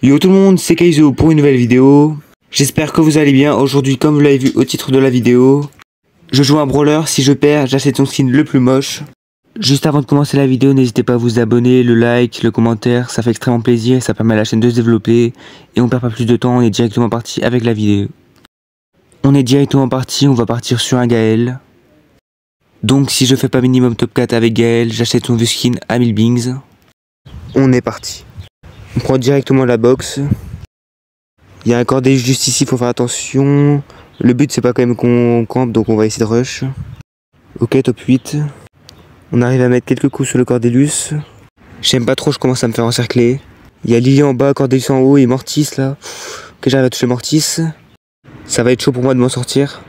Yo tout le monde, c'est Kaizo pour une nouvelle vidéo. J'espère que vous allez bien. Aujourd'hui, comme vous l'avez vu au titre de la vidéo, je joue un brawler. Si je perds, j'achète son skin le plus moche. Juste avant de commencer la vidéo, n'hésitez pas à vous abonner, le like, le commentaire, ça fait extrêmement plaisir et ça permet à la chaîne de se développer. Et on perd pas plus de temps, on est directement parti avec la vidéo. On va partir sur un Gaël. Donc si je fais pas minimum top 4 avec Gaël, j'achète son vieux skin à 1000 bings. On est parti. On prend directement la box. Il y a un cordéluche juste ici, faut faire attention. Le but c'est pas quand même qu'on campe, donc on va essayer de rush. Ok, top 8. On arrive à mettre quelques coups sur le cordéluche. J'aime pas trop, je commence à me faire encercler. Il y a Lily en bas, cordéluche en haut et Mortis là. Ok, j'arrive à toucher Mortis. Ça va être chaud pour moi de m'en sortir.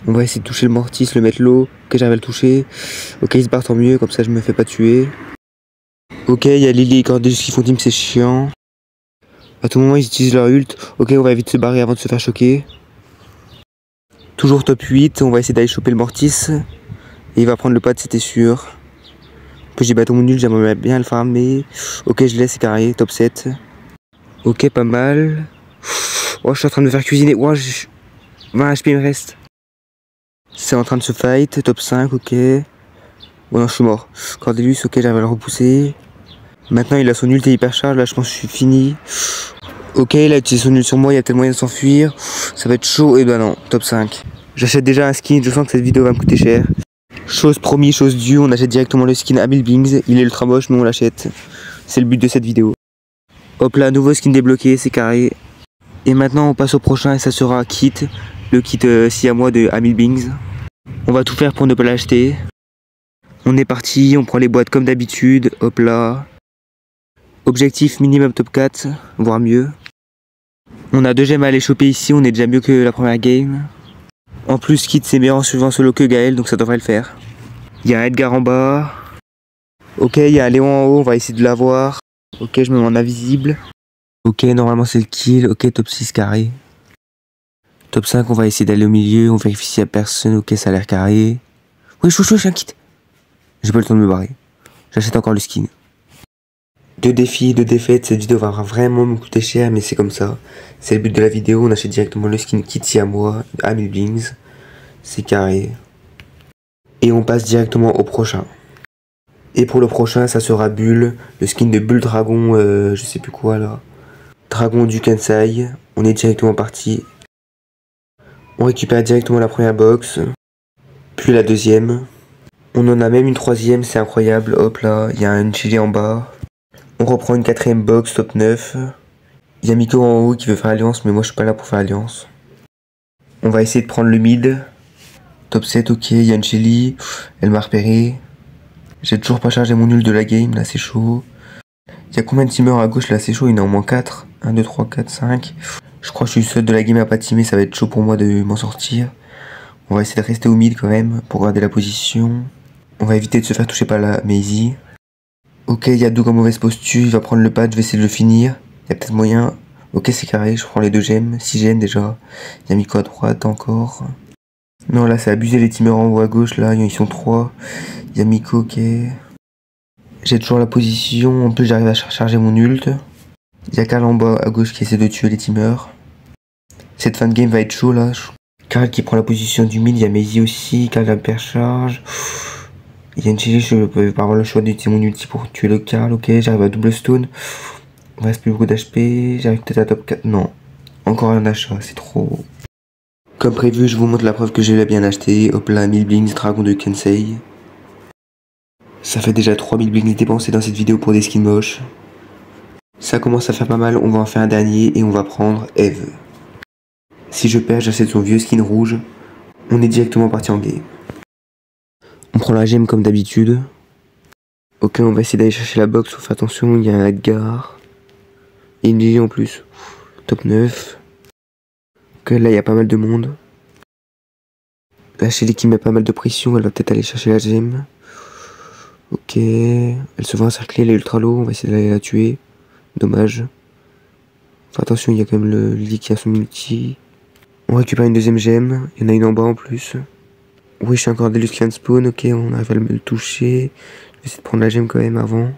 On va essayer de toucher le Mortis, le mettre low. Ok, j'arrive à le toucher. Ok, il se barre, tant mieux, comme ça je me fais pas tuer. Ok, il y a Lily et cordéluche qui font team, c'est chiant. À tout moment ils utilisent leur ult. Ok, on va vite se barrer avant de se faire choquer. Toujours top 8, on va essayer d'aller choper le Mortis. Et il va prendre le pad, c'était sûr. En plus j'ai battu mon ult, j'aimerais bien le farmer. Ok, je laisse, c'est carré, top 7. Ok, pas mal. Oh, je suis en train de me faire cuisiner. Oh, 20 HP il me reste. C'est en train de se fight, top 5, ok. Bon non, je suis mort. Cordéluche, ok, j'arrive à le repousser. Maintenant il a son ult et hypercharge, là je pense que je suis fini. Ok, il a utilisé son ult sur moi, il y a peut-être moyen de s'enfuir. Ça va être chaud, et ben non, top 5. J'achète déjà un skin, je sens que cette vidéo va me coûter cher. Chose promis, chose due, on achète directement le skin à 1000 bings. Il est ultra moche, mais on l'achète. C'est le but de cette vidéo. Hop là, nouveau skin débloqué, c'est carré. Et maintenant on passe au prochain et ça sera Kit. Le kit si à moi de à 1000 bings. On va tout faire pour ne pas l'acheter. On est parti, on prend les boîtes comme d'habitude. Hop là. Objectif minimum top 4, voire mieux. On a 2 gemmes à aller choper ici, on est déjà mieux que la première game. En plus, Kit c'est meilleur en suivant solo que Gaël, donc ça devrait le faire. Il y a un Edgar en bas. Ok, il y a un Léon en haut, on va essayer de l'avoir. Ok, je me mets en invisible. Ok, normalement c'est le kill. Ok, top 6 carré. Top 5, on va essayer d'aller au milieu, on vérifie s'il y a personne. Ok, ça a l'air carré. Oui, chouchou, j'ai un kit. J'ai pas le temps de me barrer. J'achète encore le skin. 2 défis, 2 défaites, cette vidéo va vraiment me coûter cher, mais c'est comme ça. C'est le but de la vidéo, on achète directement le skin Kitty à moi, à 1000 bings. C'est carré. Et on passe directement au prochain. Et pour le prochain, ça sera Bull, le skin de Bull Dragon, je sais plus quoi là. Dragon du Kansai. On est directement parti. On récupère directement la première box, puis la deuxième. On en a même une troisième, c'est incroyable. Hop là, il y a un chili en bas. On reprend une 4ème box, top 9. Il y a Miko en haut qui veut faire alliance, mais moi je suis pas là pour faire alliance. On va essayer de prendre le mid. Top 7, ok, il y a une Shelly. Elle m'a repéré. J'ai toujours pas chargé mon nul de la game, là c'est chaud. Il y a combien de teamers à gauche, là c'est chaud, il y en a au moins 4. 1, 2, 3, 4, 5. Je crois que je suis seul de la game à pas teamer, ça va être chaud pour moi de m'en sortir. On va essayer de rester au mid quand même, pour garder la position. On va éviter de se faire toucher par la Maisie. Ok, il y a Doug en mauvaise posture, il va prendre le pad, je vais essayer de le finir. Il y a peut-être moyen. Ok, c'est carré, je prends les 2 gemmes, 6 gemmes déjà. Il y a Miko à droite encore. Non, là, c'est abusé les teamers en haut à gauche, là, ils sont 3. Il y a Miko, ok. J'ai toujours la position, en plus j'arrive à charger mon ult. Il y a Karl en bas à gauche qui essaie de tuer les teamers. Cette fin de game va être chaud, là. Karl qui prend la position du mid, il y a Maisie aussi, Karl la percharge. Il y a une Chili, je peux pas avoir le choix d'utiliser mon ulti pour tuer le Karl, ok, j'arrive à double stone. Il me reste plus beaucoup d'HP, j'arrive peut-être à top 4, non. Encore un achat, c'est trop. Comme prévu, je vous montre la preuve que j'ai bien acheté. Hop là, 1000 blinks, dragon de Kensei. Ça fait déjà 3000 blinks dépensés dans cette vidéo pour des skins moches. Ça commence à faire pas mal, on va en faire un dernier et on va prendre Eve. Si je perds, j'achète son vieux skin rouge. On est directement parti en game. On prend la gemme comme d'habitude. Ok, on va essayer d'aller chercher la box, sauf attention, il y a un Edgar. Et une Lily en plus. Top 9. Ok, là il y a pas mal de monde. La Shelly qui met pas mal de pression, elle va peut-être aller chercher la gemme. Ok, elle se voit encercler, elle est ultra low, on va essayer d'aller la tuer. Dommage. Enfin, attention, il y a quand même le Lily qui a son multi. On récupère une 2ème gemme, il y en a une en bas en plus. Oui, je suis encore Deluxe qui vient de spawn, ok, on arrive à le toucher. Je vais essayer de prendre la gemme quand même avant.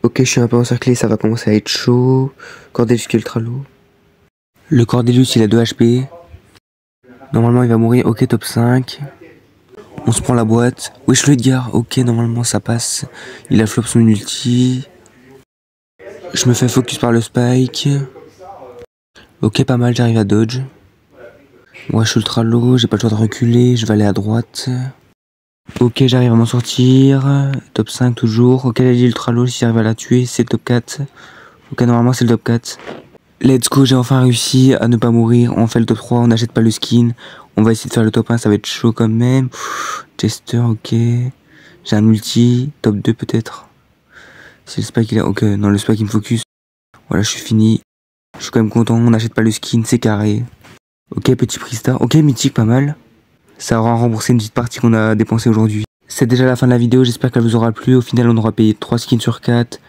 Ok, je suis un peu encerclé, ça va commencer à être chaud. Cordelius qui est ultra lourd. Le Cordelius, il a 2 HP. Normalement, il va mourir. Ok, top 5. On se prend la boîte. Wesh, le Edgar. Ok, normalement, ça passe. Il a flop son ulti. Je me fais focus par le spike. Ok, pas mal, j'arrive à dodge. Moi, je suis ultra low, j'ai pas le choix de reculer. Je vais aller à droite. Ok, j'arrive à m'en sortir. Top 5 toujours. Ok, elle est ultra low. Si j'arrive à la tuer, c'est le top 4. Ok, normalement, c'est le top 4. Let's go, j'ai enfin réussi à ne pas mourir. On fait le top 3, on n'achète pas le skin. On va essayer de faire le top 1, ça va être chaud quand même. Chester, ok. J'ai un ulti. Top 2 peut-être. C'est le spike, il a. Ok, non, le spike il me focus. Voilà, je suis fini. Je suis quand même content. On n'achète pas le skin, c'est carré. Ok, petit prix star. Ok, mythique, pas mal. Ça aura remboursé une petite partie qu'on a dépensée aujourd'hui. C'est déjà la fin de la vidéo, j'espère qu'elle vous aura plu. Au final, on aura payé 3 skins sur 4.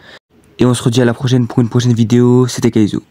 Et on se redit à la prochaine pour une prochaine vidéo. C'était Kaizo.